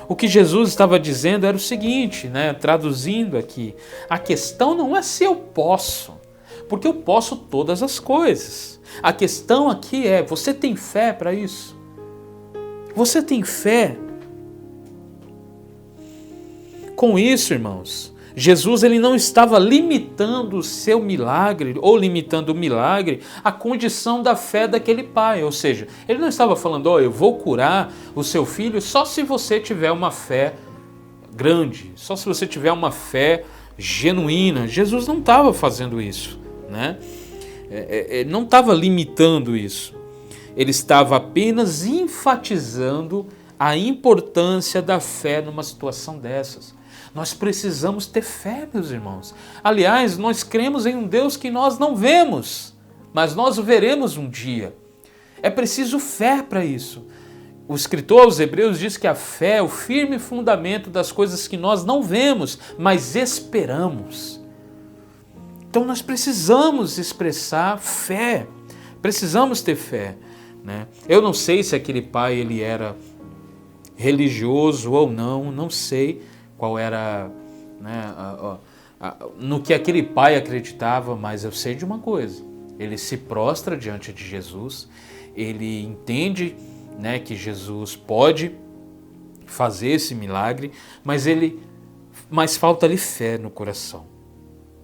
O que Jesus estava dizendo era o seguinte, né? Traduzindo aqui, a questão não é se eu posso, porque eu posso todas as coisas. A questão aqui é, você tem fé para isso? Você tem fé? Com isso, irmãos, Jesus ele não estava limitando o seu milagre, ou limitando o milagre, à condição da fé daquele pai. Ou seja, ele não estava falando, eu vou curar o seu filho só se você tiver uma fé grande, só se você tiver uma fé genuína. Jesus não estava fazendo isso, né? Não estava limitando isso. Ele estava apenas enfatizando a importância da fé numa situação dessas. Nós precisamos ter fé, meus irmãos. Aliás, nós cremos em um Deus que nós não vemos, mas nós o veremos um dia. É preciso fé para isso. O escritor aos Hebreus diz que a fé é o firme fundamento das coisas que nós não vemos, mas esperamos. Então nós precisamos expressar fé, precisamos ter fé, né? Eu não sei se aquele pai ele era religioso ou não, não sei qual era, né, no que aquele pai acreditava, mas eu sei de uma coisa, ele se prostra diante de Jesus, ele entende, né, que Jesus pode fazer esse milagre, mas falta-lhe fé no coração,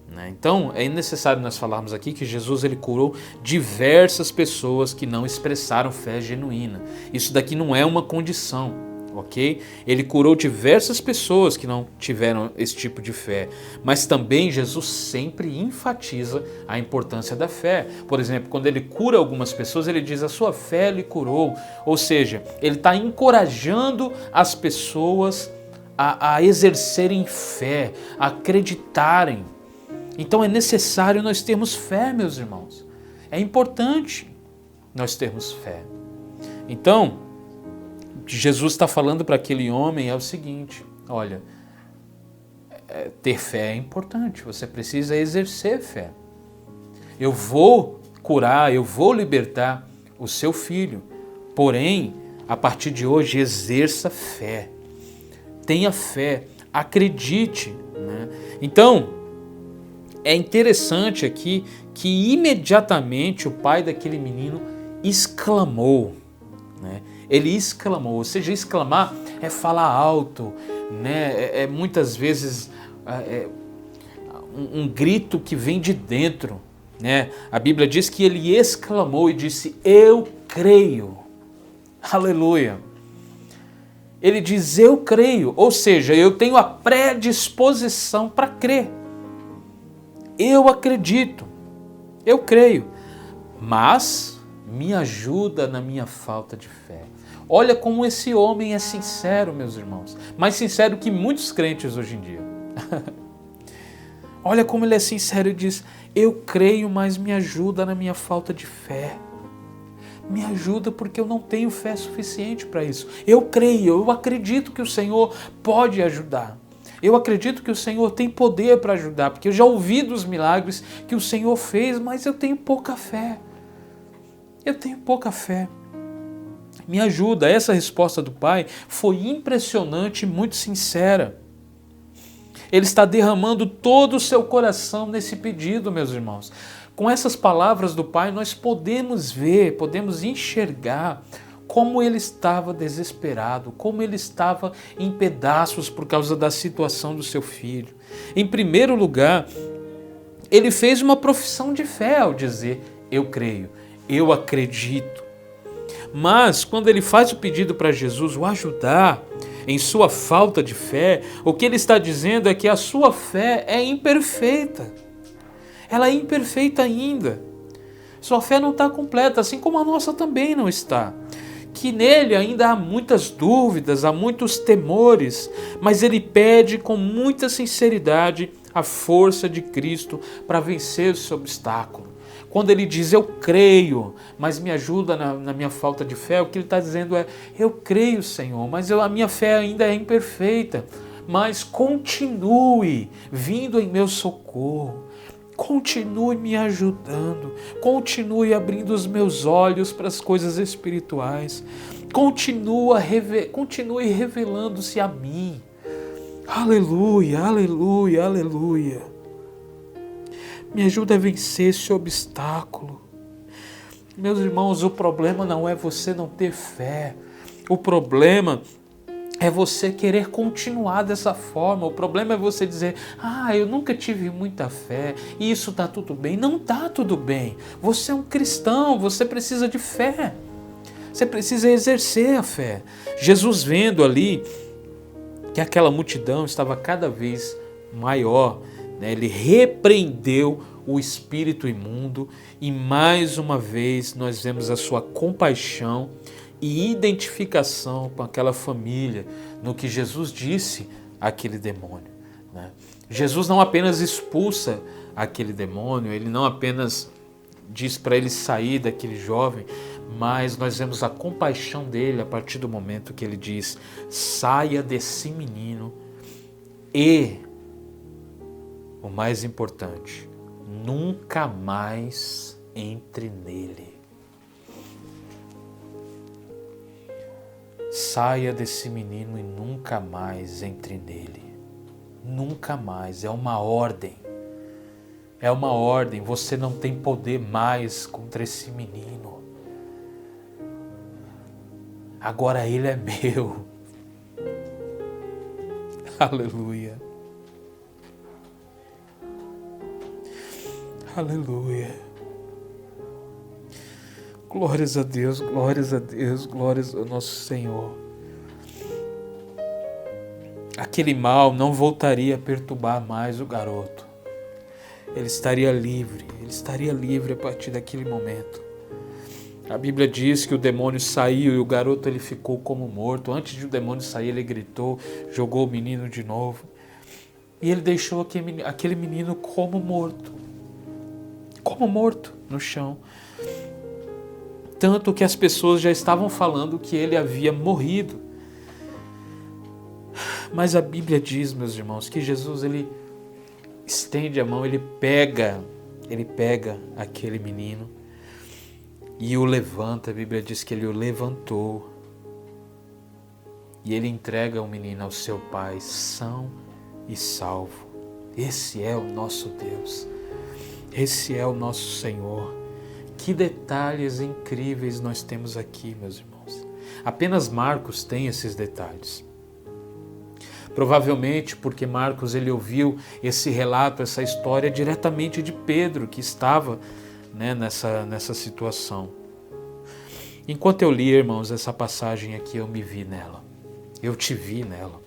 né? Então é necessário nós falarmos aqui que Jesus ele curou diversas pessoas que não expressaram fé genuína. Isso daqui não é uma condição. ok? Ele curou diversas pessoas que não tiveram esse tipo de fé, mas também Jesus sempre enfatiza a importância da fé. Por exemplo, quando ele cura algumas pessoas, ele diz: a sua fé lhe curou, ou seja, ele está encorajando as pessoas a exercerem fé, a acreditarem. Então é necessário nós termos fé, meus irmãos, é importante nós termos fé. Então, o que Jesus está falando para aquele homem é o seguinte: olha, ter fé é importante, você precisa exercer fé. Eu vou curar, eu vou libertar o seu filho, porém, a partir de hoje, exerça fé, tenha fé, acredite, né? Então, é interessante aqui que imediatamente o pai daquele menino exclamou, né? Ele exclamou, ou seja, exclamar é falar alto, né? Muitas vezes um grito que vem de dentro, né? A Bíblia diz que ele exclamou e disse: eu creio. Aleluia. Ele diz: eu creio, ou seja, eu tenho a predisposição para crer. Eu acredito, eu creio, mas me ajuda na minha falta de fé. Olha como esse homem é sincero, meus irmãos, mais sincero que muitos crentes hoje em dia. Olha como ele é sincero e diz: eu creio, mas me ajuda na minha falta de fé. Me ajuda porque eu não tenho fé suficiente para isso. Eu creio, eu acredito que o Senhor pode ajudar. Eu acredito que o Senhor tem poder para ajudar, porque eu já ouvi dos milagres que o Senhor fez, mas eu tenho pouca fé. Eu tenho pouca fé. Me ajuda. Essa resposta do pai foi impressionante e muito sincera. Ele está derramando todo o seu coração nesse pedido, meus irmãos. Com essas palavras do pai, nós podemos ver, podemos enxergar como ele estava desesperado, como ele estava em pedaços por causa da situação do seu filho. Em primeiro lugar, ele fez uma profissão de fé ao dizer: eu creio, eu acredito. Mas quando ele faz o pedido para Jesus o ajudar em sua falta de fé, o que ele está dizendo é que a sua fé é imperfeita. Ela é imperfeita ainda. Sua fé não está completa, assim como a nossa também não está. Que nele ainda há muitas dúvidas, há muitos temores, mas ele pede com muita sinceridade a força de Cristo para vencer esse obstáculo. Quando ele diz: eu creio, mas me ajuda na minha falta de fé, o que ele está dizendo é: eu creio, Senhor, mas a minha fé ainda é imperfeita, mas continue vindo em meu socorro. Continue me ajudando, continue abrindo os meus olhos para as coisas espirituais, continue revelando-se a mim. Aleluia, aleluia, aleluia. Me ajuda a vencer esse obstáculo. Meus irmãos, o problema não é você não ter fé, o problema é você querer continuar dessa forma. O problema é você dizer: eu nunca tive muita fé, e isso está tudo bem. Não está tudo bem. Você é um cristão, você precisa de fé. Você precisa exercer a fé. Jesus, vendo ali que aquela multidão estava cada vez maior, né, ele repreendeu o espírito imundo e mais uma vez nós vemos a sua compaixão e identificação com aquela família, no que Jesus disse àquele demônio, né? Jesus não apenas expulsa aquele demônio, ele não apenas diz para ele sair daquele jovem, mas nós vemos a compaixão dele a partir do momento que ele diz: saia desse menino e, o mais importante, nunca mais entre nele. Saia desse menino e nunca mais entre nele. Nunca mais. É uma ordem. É uma ordem. Você não tem poder mais contra esse menino. Agora ele é meu. Aleluia. Aleluia. Glórias a Deus, glórias a Deus, glórias ao nosso Senhor. aquele mal não voltaria a perturbar mais o garoto. Ele estaria livre a partir daquele momento. A Bíblia diz que o demônio saiu e o garoto ele ficou como morto. Antes de o demônio sair, ele gritou, jogou o menino de novo. E ele deixou aquele menino como morto no chão. Tanto que as pessoas já estavam falando que ele havia morrido. Mas a Bíblia diz, meus irmãos, que Jesus ele estende a mão, ele pega aquele menino e o levanta. A Bíblia diz que ele o levantou e ele entrega o menino ao seu pai, são e salvo. Esse é o nosso Deus, esse é o nosso Senhor. Que detalhes incríveis nós temos aqui, meus irmãos. Apenas Marcos tem esses detalhes. Provavelmente porque Marcos ele ouviu esse relato, essa história diretamente de Pedro, que estava, né, nessa situação. Enquanto eu li, irmãos, essa passagem aqui, eu me vi nela. Eu te vi nela.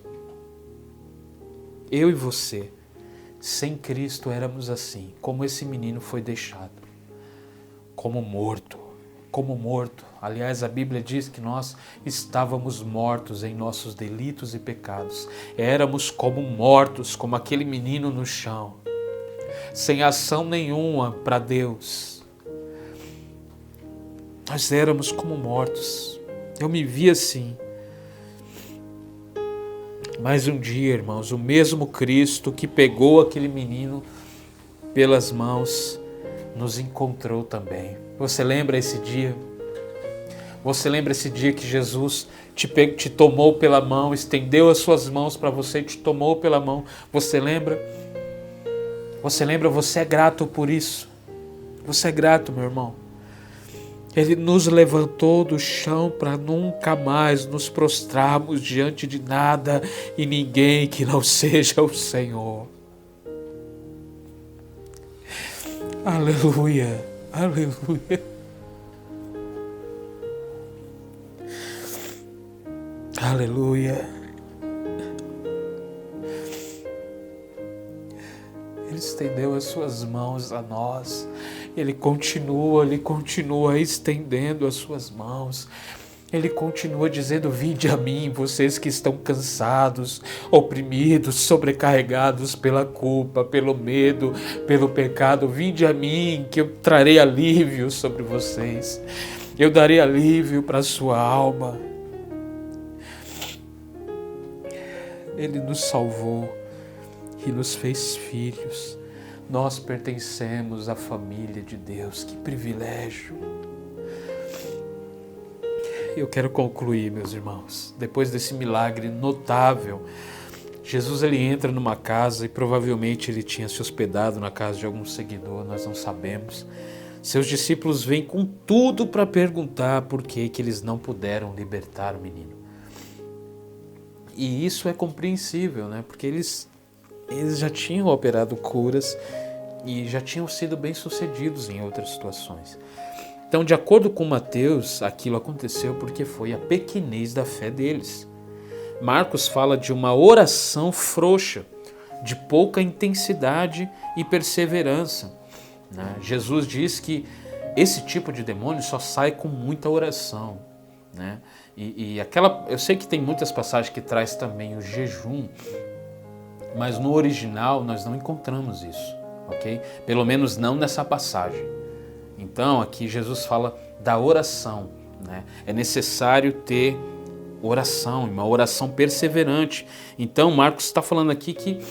Eu e você, sem Cristo, éramos assim, como esse menino foi deixado. Como morto. Aliás, a Bíblia diz que nós estávamos mortos em nossos delitos e pecados. Éramos como mortos, como aquele menino no chão, sem ação nenhuma para Deus. Nós éramos como mortos. Eu me vi assim. Mas um dia, irmãos, o mesmo Cristo que pegou aquele menino pelas mãos nos encontrou também. Você lembra esse dia? Você lembra esse dia que Jesus te tomou pela mão, estendeu as suas mãos para você e te tomou pela mão? Você lembra? Você lembra? Você é grato por isso? Você é grato, meu irmão? Ele nos levantou do chão para nunca mais nos prostrarmos diante de nada e ninguém que não seja o Senhor. Aleluia, aleluia. Aleluia. Ele estendeu as suas mãos a nós. Ele continua estendendo as suas mãos. Ele continua dizendo: vinde a mim, vocês que estão cansados, oprimidos, sobrecarregados pela culpa, pelo medo, pelo pecado. Vinde a mim, que eu trarei alívio sobre vocês. Eu darei alívio para a sua alma. Ele nos salvou e nos fez filhos. Nós pertencemos à família de Deus. Que privilégio! Eu quero concluir, meus irmãos. Depois desse milagre notável, Jesus ele entra numa casa e provavelmente ele tinha se hospedado na casa de algum seguidor, nós não sabemos. Seus discípulos vêm com tudo para perguntar por que eles não puderam libertar o menino. E isso é compreensível, né? Porque eles já tinham operado curas e já tinham sido bem-sucedidos em outras situações. Então, de acordo com Mateus, aquilo aconteceu porque foi a pequenez da fé deles. Marcos fala de uma oração frouxa, de pouca intensidade e perseverança, né? Jesus diz que esse tipo de demônio só sai com muita oração, né? Eu sei que tem muitas passagens que traz também o jejum, mas no original nós não encontramos isso, ok? Pelo menos não nessa passagem. Então aqui Jesus fala da oração, né? É necessário ter oração, uma oração perseverante. Então Marcos está falando aqui que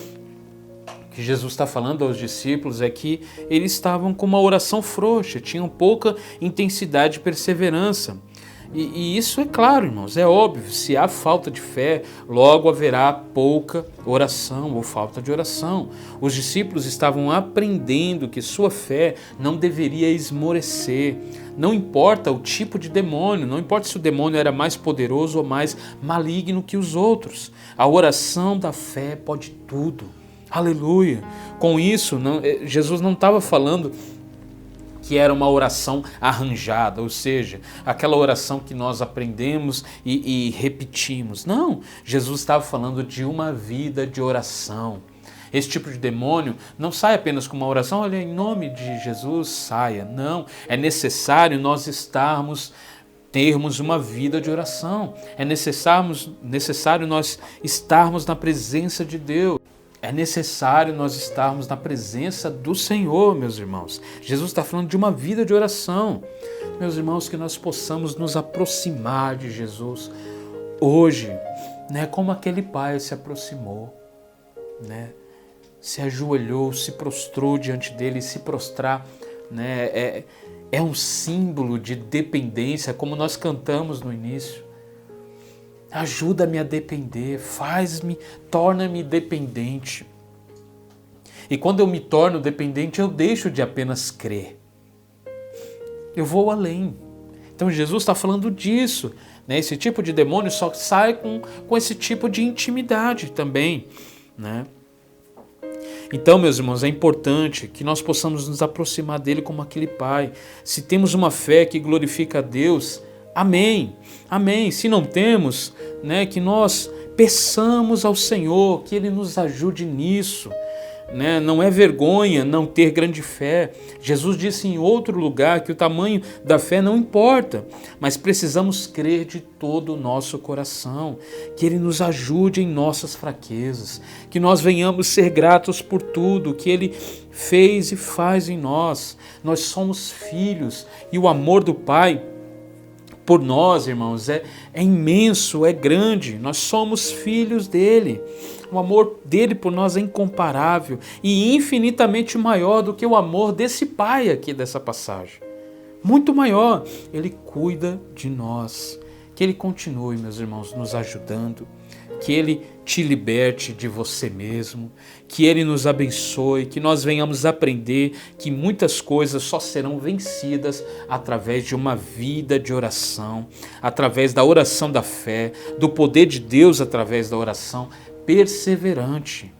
Jesus está falando aos discípulos é que eles estavam com uma oração frouxa, tinham pouca intensidade e perseverança. E isso é claro, irmãos, é óbvio. Se há falta de fé, logo haverá pouca oração ou falta de oração. Os discípulos estavam aprendendo que sua fé não deveria esmorecer. Não importa o tipo de demônio, não importa se o demônio era mais poderoso ou mais maligno que os outros. A oração da fé pode tudo. Aleluia! Com isso, Jesus não estava falando que era uma oração arranjada, ou seja, aquela oração que nós aprendemos e repetimos. Não, Jesus estava falando de uma vida de oração. Esse tipo de demônio não sai apenas com uma oração, olha, em nome de Jesus, saia. Não, é necessário nós termos uma vida de oração. É necessário nós estarmos na presença de Deus. É necessário nós estarmos na presença do Senhor, meus irmãos. Jesus está falando de uma vida de oração. Meus irmãos, que nós possamos nos aproximar de Jesus hoje, né, como aquele pai se aproximou, né, se ajoelhou, se prostrou diante dele. Se prostrar, né, é um símbolo de dependência, como nós cantamos no início. Ajuda-me a depender, torna-me dependente. E quando eu me torno dependente, eu deixo de apenas crer. Eu vou além. Então Jesus está falando disso, né? Esse tipo de demônio só sai com esse tipo de intimidade também, né? Então, meus irmãos, é importante que nós possamos nos aproximar dele como aquele pai. Se temos uma fé que glorifica a Deus, amém, amém. Se não temos, né, que nós peçamos ao Senhor que Ele nos ajude nisso. Né? Não é vergonha não ter grande fé. Jesus disse em outro lugar que o tamanho da fé não importa, mas precisamos crer de todo o nosso coração, que Ele nos ajude em nossas fraquezas, que nós venhamos ser gratos por tudo que Ele fez e faz em nós. Nós somos filhos e o amor do Pai por nós, irmãos, é imenso, é grande. Nós somos filhos dele. O amor dele por nós é incomparável e infinitamente maior do que o amor desse pai aqui dessa passagem. Muito maior. Ele cuida de nós. Que ele continue, meus irmãos, nos ajudando. Que ele te liberte de você mesmo. Que ele nos abençoe. Que nós venhamos aprender que muitas coisas só serão vencidas através de uma vida de oração, através da oração da fé, do poder de Deus através da oração perseverante.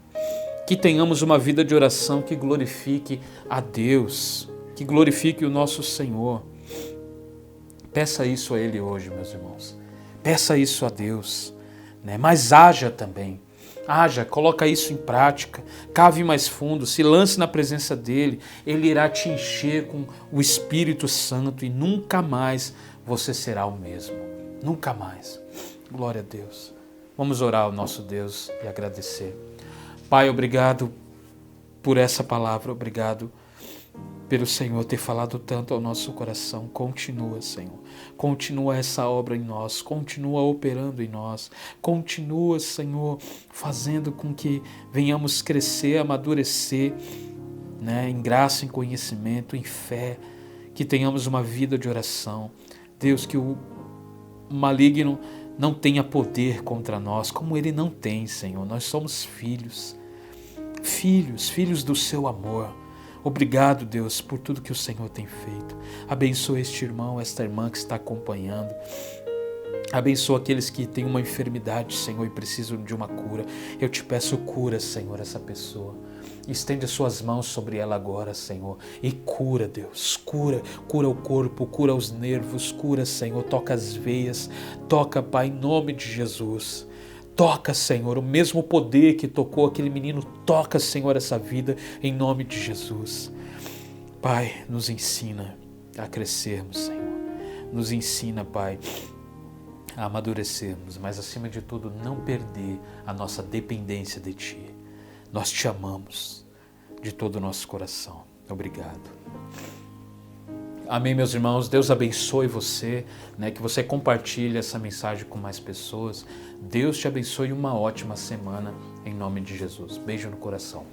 Que tenhamos uma vida de oração que glorifique a Deus, que glorifique o nosso Senhor. Peça isso a Ele hoje, meus irmãos. Peça isso a Deus, né? Mas haja também. Haja, coloca isso em prática. Cave mais fundo, se lance na presença dEle. Ele irá te encher com o Espírito Santo e nunca mais você será o mesmo. Nunca mais. Glória a Deus. Vamos orar ao nosso Deus e agradecer. Pai, obrigado por essa palavra, obrigado pelo Senhor ter falado tanto ao nosso coração. Continua, Senhor. Continua essa obra em nós, continua operando em nós. Continua, Senhor, fazendo com que venhamos crescer, amadurecer, né, em graça, em conhecimento, em fé, que tenhamos uma vida de oração. Deus, que o maligno não tenha poder contra nós, como ele não tem, Senhor. Nós somos filhos do seu amor. Obrigado, Deus, por tudo que o Senhor tem feito. Abençoa este irmão, esta irmã que está acompanhando. Abençoa aqueles que têm uma enfermidade, Senhor, e precisam de uma cura. Eu te peço cura, Senhor, essa pessoa. Estende as suas mãos sobre ela agora, Senhor, e cura, Deus, cura o corpo, cura os nervos, cura, Senhor, toca as veias, toca, Pai, em nome de Jesus. Toca, Senhor, o mesmo poder que tocou aquele menino, toca, Senhor, essa vida, em nome de Jesus. Pai, nos ensina a crescermos, Senhor. Nos ensina, Pai, a amadurecermos, mas acima de tudo, não perder a nossa dependência de Ti. Nós te amamos de todo o nosso coração. Obrigado. Amém, meus irmãos. Deus abençoe você, né? Que você compartilhe essa mensagem com mais pessoas. Deus te abençoe e uma ótima semana em nome de Jesus. Beijo no coração.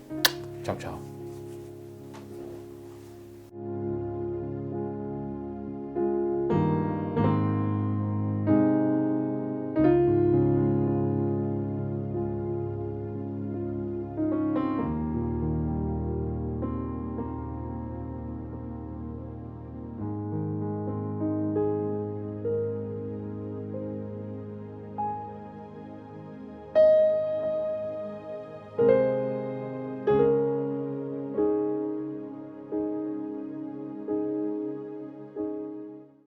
Tchau, tchau.